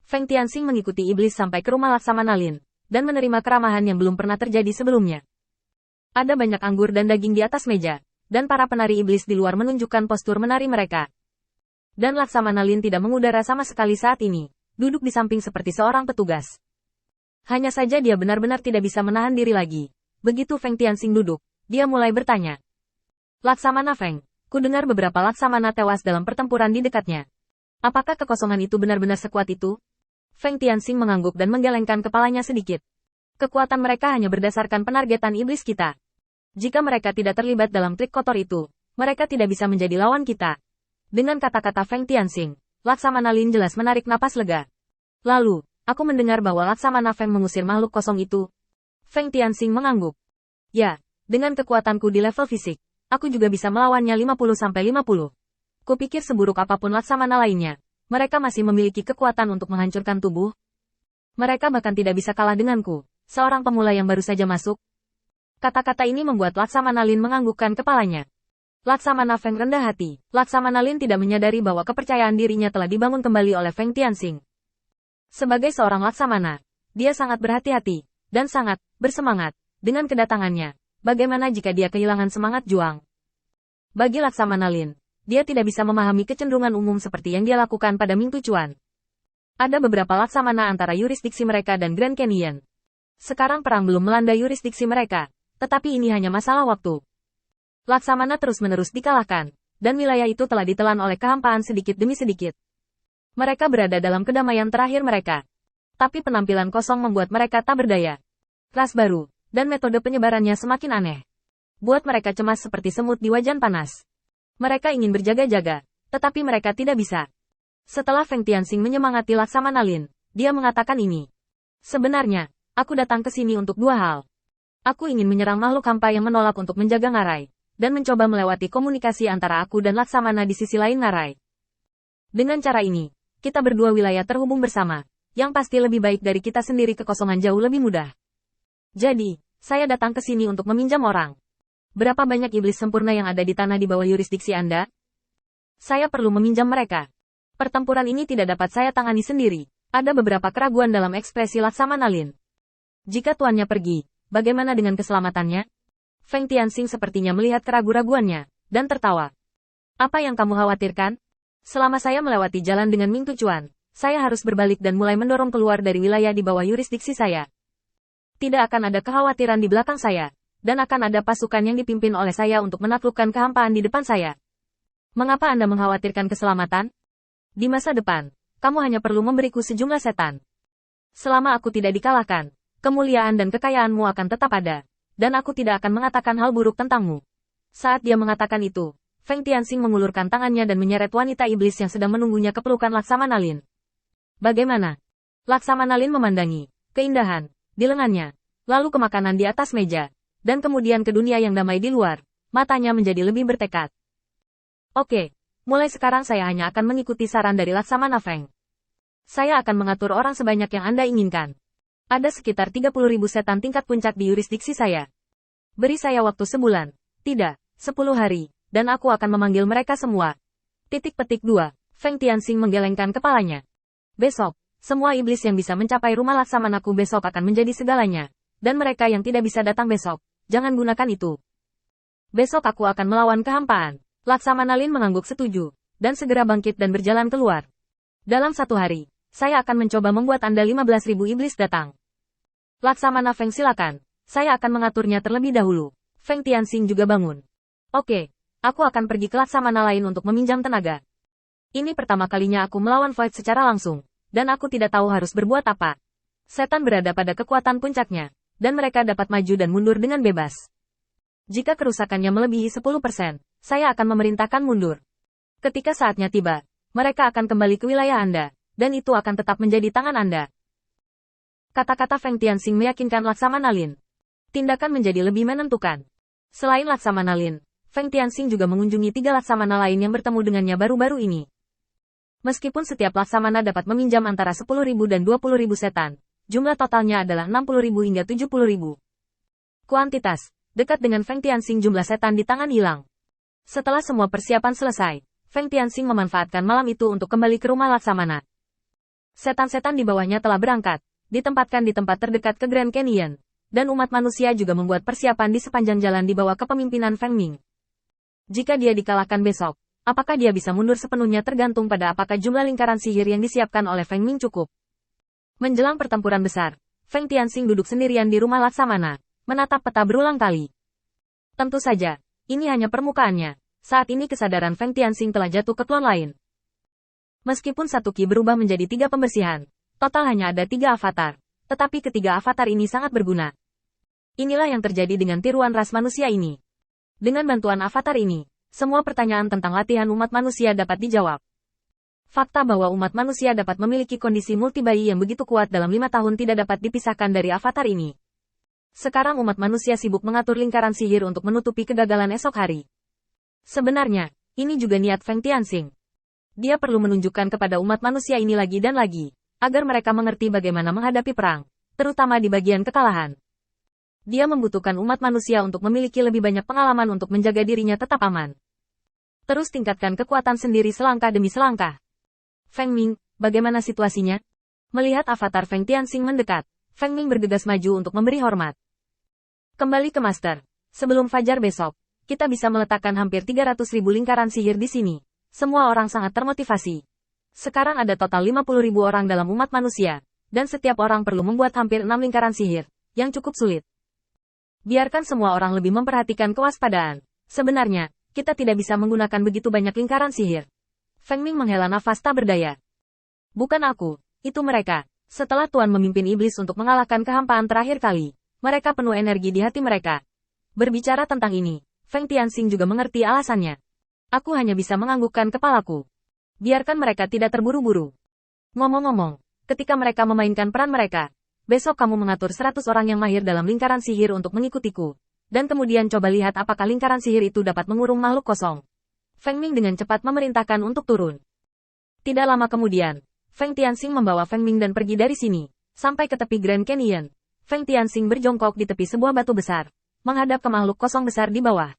Feng Tianxing mengikuti iblis sampai ke rumah Laksamana Lin, dan menerima keramahan yang belum pernah terjadi sebelumnya. Ada banyak anggur dan daging di atas meja, dan para penari iblis di luar menunjukkan postur menari mereka. Dan Laksamana Lin tidak mengudara sama sekali saat ini, duduk di samping seperti seorang petugas. Hanya saja dia benar-benar tidak bisa menahan diri lagi. Begitu Feng Tianxing duduk, dia mulai bertanya. Laksamana Feng, ku dengar beberapa Laksamana tewas dalam pertempuran di dekatnya. Apakah kekosongan itu benar-benar sekuat itu? Feng Tianxing mengangguk dan menggelengkan kepalanya sedikit. Kekuatan mereka hanya berdasarkan penargetan iblis kita. Jika mereka tidak terlibat dalam trik kotor itu, mereka tidak bisa menjadi lawan kita. Dengan kata-kata Feng Tianxing, Laksamana Lin jelas menarik napas lega. Lalu, aku mendengar bahwa Laksamana Feng mengusir makhluk kosong itu. Feng Tianxing mengangguk. Ya, dengan kekuatanku di level fisik, aku juga bisa melawannya 50-50. Kupikir seburuk apapun Laksamana lainnya, mereka masih memiliki kekuatan untuk menghancurkan tubuh. Mereka bahkan tidak bisa kalah denganku, seorang pemula yang baru saja masuk. Kata-kata ini membuat Laksamana Lin menganggukkan kepalanya. Laksamana Feng rendah hati. Laksamana Lin tidak menyadari bahwa kepercayaan dirinya telah dibangun kembali oleh Feng Tianxing. Sebagai seorang Laksamana, dia sangat berhati-hati, dan sangat bersemangat dengan kedatangannya. Bagaimana jika dia kehilangan semangat juang? Bagi Laksamana Lin, dia tidak bisa memahami kecenderungan umum seperti yang dia lakukan pada Ming Tuchuan. Ada beberapa Laksamana antara yurisdiksi mereka dan Grand Canyon. Sekarang perang belum melanda yurisdiksi mereka, tetapi ini hanya masalah waktu. Laksamana terus-menerus dikalahkan, dan wilayah itu telah ditelan oleh kehampaan sedikit demi sedikit. Mereka berada dalam kedamaian terakhir mereka. Tapi penampilan kosong membuat mereka tak berdaya. Ras baru, dan metode penyebarannya semakin aneh. Buat mereka cemas seperti semut di wajan panas. Mereka ingin berjaga-jaga, tetapi mereka tidak bisa. Setelah Feng Tianxing menyemangati Laksamana Lin, dia mengatakan ini. Sebenarnya, aku datang ke sini untuk dua hal. Aku ingin menyerang makhluk hampa yang menolak untuk menjaga ngarai, dan mencoba melewati komunikasi antara aku dan Laksamana di sisi lain ngarai. Dengan cara ini, kita berdua wilayah terhubung bersama, yang pasti lebih baik dari kita sendiri kekosongan jauh lebih mudah. Jadi, saya datang ke sini untuk meminjam orang. Berapa banyak iblis sempurna yang ada di tanah di bawah yurisdiksi Anda? Saya perlu meminjam mereka. Pertempuran ini tidak dapat saya tangani sendiri. Ada beberapa keraguan dalam ekspresi Laksamana Lin. Jika tuannya pergi, bagaimana dengan keselamatannya? Feng Tianxing sepertinya melihat keraguan-raguannya, dan tertawa. Apa yang kamu khawatirkan? Selama saya melewati jalan dengan Ming Tuchuan, saya harus berbalik dan mulai mendorong keluar dari wilayah di bawah yurisdiksi saya. Tidak akan ada kekhawatiran di belakang saya. Dan akan ada pasukan yang dipimpin oleh saya untuk menaklukkan kehampaan di depan saya. Mengapa Anda mengkhawatirkan keselamatan? Di masa depan, kamu hanya perlu memberiku sejumlah setan. Selama aku tidak dikalahkan, kemuliaan dan kekayaanmu akan tetap ada, dan aku tidak akan mengatakan hal buruk tentangmu. Saat dia mengatakan itu, Feng Tianxing mengulurkan tangannya dan menyeret wanita iblis yang sedang menunggunya ke pelukan Laksamana Lin. Bagaimana? Laksamana Lin memandangi keindahan di lengannya, lalu ke makanan di atas meja. Dan kemudian ke dunia yang damai di luar, matanya menjadi lebih bertekad. Oke, mulai sekarang saya hanya akan mengikuti saran dari Laksamana Feng. Saya akan mengatur orang sebanyak yang Anda inginkan. Ada sekitar 30.000 setan tingkat puncak di yurisdiksi saya. Beri saya waktu sebulan, tidak, 10 hari, dan aku akan memanggil mereka semua. Petik 2, Feng Tianxing menggelengkan kepalanya. Besok, semua iblis yang bisa mencapai rumah Laksamanaku besok akan menjadi segalanya. Dan mereka yang tidak bisa datang besok, jangan gunakan itu. Besok aku akan melawan kehampaan. Laksamana Lin mengangguk setuju, dan segera bangkit dan berjalan keluar. Dalam 1 hari, saya akan mencoba membuat Anda 15.000 iblis datang. Laksamana Feng silakan, saya akan mengaturnya terlebih dahulu. Feng Tianxing juga bangun. Oke, aku akan pergi ke Laksamana lain untuk meminjam tenaga. Ini pertama kalinya aku melawan Void secara langsung, dan aku tidak tahu harus berbuat apa. Setan berada pada kekuatan puncaknya. Dan mereka dapat maju dan mundur dengan bebas. Jika kerusakannya melebihi 10%, saya akan memerintahkan mundur. Ketika saatnya tiba, mereka akan kembali ke wilayah Anda, dan itu akan tetap menjadi tangan Anda. Kata-kata Feng Tianxing meyakinkan Laksamana Lin. Tindakan menjadi lebih menentukan. Selain Laksamana Lin, Feng Tianxing juga mengunjungi 3 Laksamana lain yang bertemu dengannya baru-baru ini. Meskipun setiap Laksamana dapat meminjam antara 10.000 dan 20.000 setan, jumlah totalnya adalah 60.000 hingga 70.000. Kuantitas, dekat dengan Feng Tianxing jumlah setan di tangan hilang. Setelah semua persiapan selesai, Feng Tianxing memanfaatkan malam itu untuk kembali ke rumah Laksamana. Setan-setan di bawahnya telah berangkat, ditempatkan di tempat terdekat ke Grand Canyon, dan umat manusia juga membuat persiapan di sepanjang jalan di bawah kepemimpinan Feng Ming. Jika dia dikalahkan besok, apakah dia bisa mundur sepenuhnya tergantung pada apakah jumlah lingkaran sihir yang disiapkan oleh Feng Ming cukup. Menjelang pertempuran besar, Feng Tianxing duduk sendirian di rumah Laksamana, menatap peta berulang kali. Tentu saja, ini hanya permukaannya. Saat ini kesadaran Feng Tianxing telah jatuh ke klon lain. Meskipun satu ki berubah menjadi 3 pembersihan, total hanya ada 3 avatar, tetapi ketiga avatar ini sangat berguna. Inilah yang terjadi dengan tiruan ras manusia ini. Dengan bantuan avatar ini, semua pertanyaan tentang latihan umat manusia dapat dijawab. Fakta bahwa umat manusia dapat memiliki kondisi multibayi yang begitu kuat dalam 5 tahun tidak dapat dipisahkan dari avatar ini. Sekarang umat manusia sibuk mengatur lingkaran sihir untuk menutupi kegagalan esok hari. Sebenarnya, ini juga niat Feng Tianxing. Dia perlu menunjukkan kepada umat manusia ini lagi dan lagi, agar mereka mengerti bagaimana menghadapi perang, terutama di bagian kekalahan. Dia membutuhkan umat manusia untuk memiliki lebih banyak pengalaman untuk menjaga dirinya tetap aman. Terus tingkatkan kekuatan sendiri selangkah demi selangkah. Feng Ming, bagaimana situasinya? Melihat avatar Feng Tianxing mendekat, Feng Ming bergegas maju untuk memberi hormat. Kembali ke Master. Sebelum fajar besok, kita bisa meletakkan hampir 300.000 lingkaran sihir di sini. Semua orang sangat termotivasi. Sekarang ada total 50.000 orang dalam umat manusia, dan setiap orang perlu membuat hampir 6 lingkaran sihir, yang cukup sulit. Biarkan semua orang lebih memperhatikan kewaspadaan. Sebenarnya, kita tidak bisa menggunakan begitu banyak lingkaran sihir. Feng Ming menghela nafas tak berdaya. Bukan aku, itu mereka. Setelah Tuan memimpin iblis untuk mengalahkan kehampaan terakhir kali, mereka penuh energi di hati mereka. Berbicara tentang ini, Feng Tianxing juga mengerti alasannya. Aku hanya bisa menganggukkan kepalaku. Biarkan mereka tidak terburu-buru. Ngomong-ngomong, ketika mereka memainkan peran mereka, besok kamu mengatur 100 orang yang mahir dalam lingkaran sihir untuk mengikutiku. Dan kemudian coba lihat apakah lingkaran sihir itu dapat mengurung makhluk kosong. Feng Ming dengan cepat memerintahkan untuk turun. Tidak lama kemudian, Feng Tianxing membawa Feng Ming dan pergi dari sini, sampai ke tepi Grand Canyon. Feng Tianxing berjongkok di tepi sebuah batu besar, menghadap ke makhluk kosong besar di bawah.